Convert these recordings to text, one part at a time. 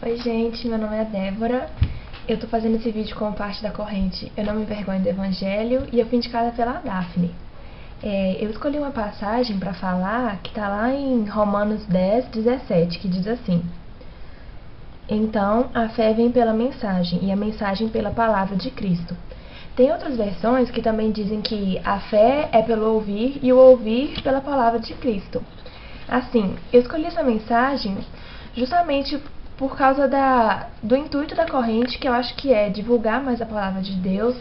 Oi gente, meu nome é Débora. Eu tô fazendo esse vídeo como parte da corrente Eu Não Me Envergonho do Evangelho e eu fui indicada pela Daphne. Eu escolhi uma passagem para falar que tá lá em Romanos 10:17, que diz assim: Então a fé vem pela mensagem e a mensagem pela palavra de Cristo. Tem outras versões que também dizem que a fé é pelo ouvir e o ouvir pela palavra de Cristo. Assim, eu escolhi essa mensagem justamente por causa do intuito da corrente, que eu acho que é divulgar mais a palavra de Deus,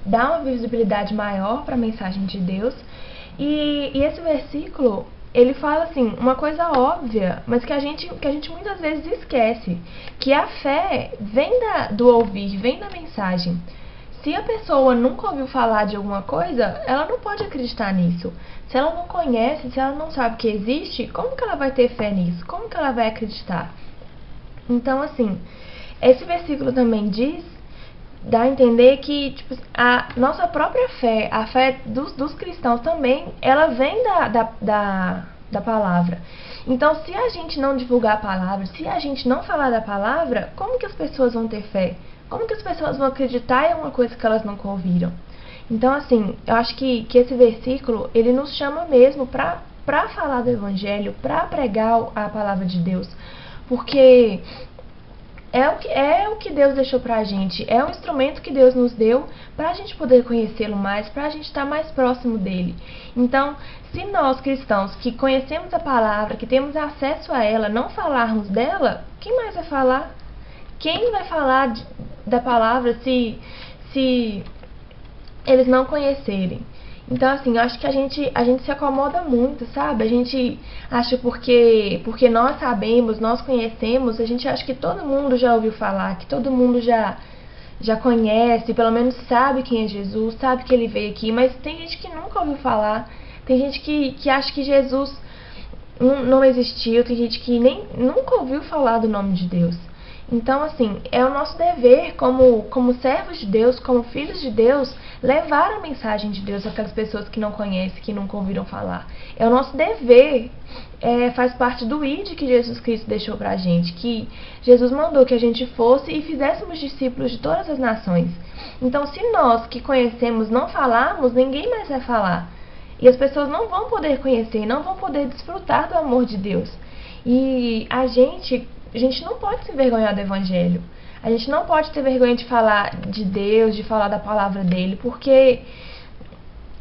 dar uma visibilidade maior para a mensagem de Deus. E esse versículo, ele fala assim, uma coisa óbvia, mas que a gente muitas vezes esquece, que a fé vem do ouvir, vem da mensagem. Se a pessoa nunca ouviu falar de alguma coisa, ela não pode acreditar nisso. Se ela não conhece, se ela não sabe que existe, como que ela vai ter fé nisso? Como que ela vai acreditar? Então, assim, esse versículo também dá a entender que tipo, a nossa própria fé, a fé dos cristãos também, ela vem da palavra. Então, se a gente não divulgar a palavra, se a gente não falar da palavra, como que as pessoas vão ter fé? Como que as pessoas vão acreditar em uma coisa que elas nunca ouviram? Então, assim, eu acho que esse versículo, ele nos chama mesmo para falar do Evangelho, para pregar a palavra de Deus. Porque é o que Deus deixou pra gente, é um instrumento que Deus nos deu pra gente poder conhecê-lo mais, pra gente estar mais próximo dele. Então, se nós cristãos que conhecemos a palavra, que temos acesso a ela, não falarmos dela, quem mais vai falar? Quem vai falar da palavra se eles não conhecerem? Então, assim, eu acho que a gente se acomoda muito, sabe? A gente acha porque nós sabemos, nós conhecemos, a gente acha que todo mundo já ouviu falar, que todo mundo já conhece, pelo menos sabe quem é Jesus, sabe que ele veio aqui, mas tem gente que nunca ouviu falar, tem gente que acha que Jesus não existiu, tem gente que nem nunca ouviu falar do nome de Deus. Então, assim, é o nosso dever como servos de Deus, como filhos de Deus, levar a mensagem de Deus àquelas pessoas que não conhecem, que nunca ouviram falar. É o nosso dever, faz parte do ID que Jesus Cristo deixou pra gente, que Jesus mandou que a gente fosse e fizéssemos discípulos de todas as nações. Então, se nós que conhecemos não falarmos, ninguém mais vai falar. E as pessoas não vão poder conhecer, não vão poder desfrutar do amor de Deus. E a gente não pode se envergonhar do Evangelho. A gente não pode ter vergonha de falar de Deus, de falar da palavra dele, porque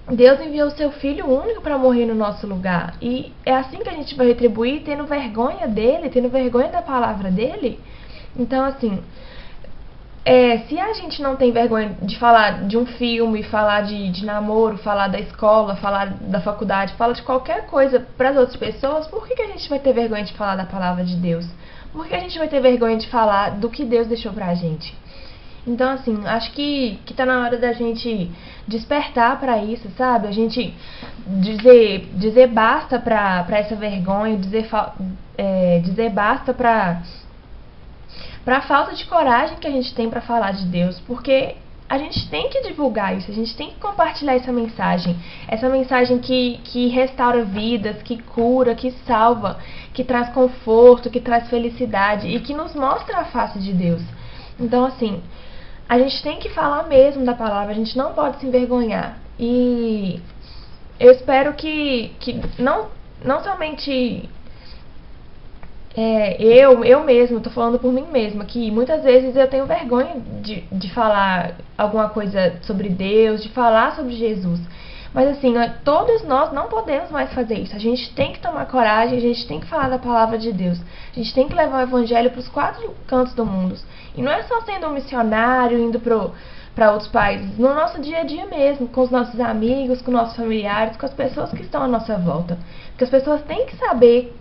Deus enviou o seu Filho único para morrer no nosso lugar. E é assim que a gente vai retribuir, tendo vergonha dele, tendo vergonha da palavra dele. Então, assim, se a gente não tem vergonha de falar de um filme, falar de namoro, falar da escola, falar da faculdade, falar de qualquer coisa para as outras pessoas, por que a gente vai ter vergonha de falar da palavra de Deus? Por que a gente vai ter vergonha de falar do que Deus deixou pra gente? Então, assim, acho que tá na hora da gente despertar pra isso, sabe? A gente dizer basta pra essa vergonha, dizer basta pra falta de coragem que a gente tem pra falar de Deus, porque a gente tem que divulgar isso, a gente tem que compartilhar essa mensagem que restaura vidas, que cura, que salva, que traz conforto, que traz felicidade e que nos mostra a face de Deus. Então, assim, a gente tem que falar mesmo da palavra, a gente não pode se envergonhar. E eu espero que não somente eu mesma, tô falando por mim mesma, que muitas vezes eu tenho vergonha de falar alguma coisa sobre Deus, de falar sobre Jesus. Mas assim, todos nós não podemos mais fazer isso. A gente tem que tomar coragem, a gente tem que falar da palavra de Deus. A gente tem que levar o evangelho para os 4 cantos do mundo. E não é só sendo um missionário, indo para outros países, no nosso dia a dia mesmo, com os nossos amigos, com nossos familiares, com as pessoas que estão à nossa volta. Porque as pessoas têm que saber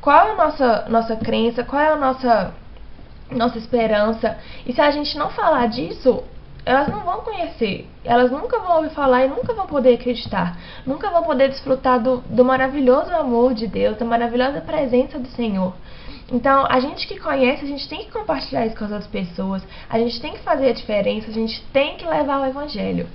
qual é a nossa crença, qual é a nossa esperança. E se a gente não falar disso, elas não vão conhecer, elas nunca vão ouvir falar e nunca vão poder acreditar, nunca vão poder desfrutar do maravilhoso amor de Deus, da maravilhosa presença do Senhor. Então, a gente que conhece, a gente tem que compartilhar isso com as outras pessoas, a gente tem que fazer a diferença, a gente tem que levar o Evangelho.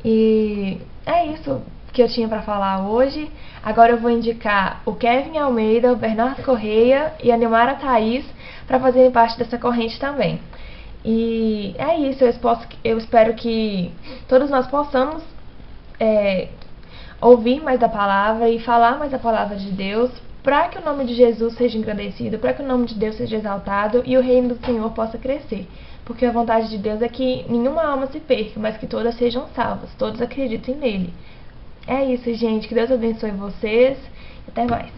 E é isso. que eu tinha para falar hoje. Agora eu vou indicar o Kevin Almeida, o Bernardo Correia e a Nilmara Thaís para fazerem parte dessa corrente também. E é isso, eu espero que todos nós possamos ouvir mais da palavra e falar mais da palavra de Deus, para que o nome de Jesus seja engrandecido, para que o nome de Deus seja exaltado e o reino do Senhor possa crescer. Porque a vontade de Deus é que nenhuma alma se perca, mas que todas sejam salvas, todos acreditem nele. É isso, gente. Que Deus abençoe vocês. Até mais.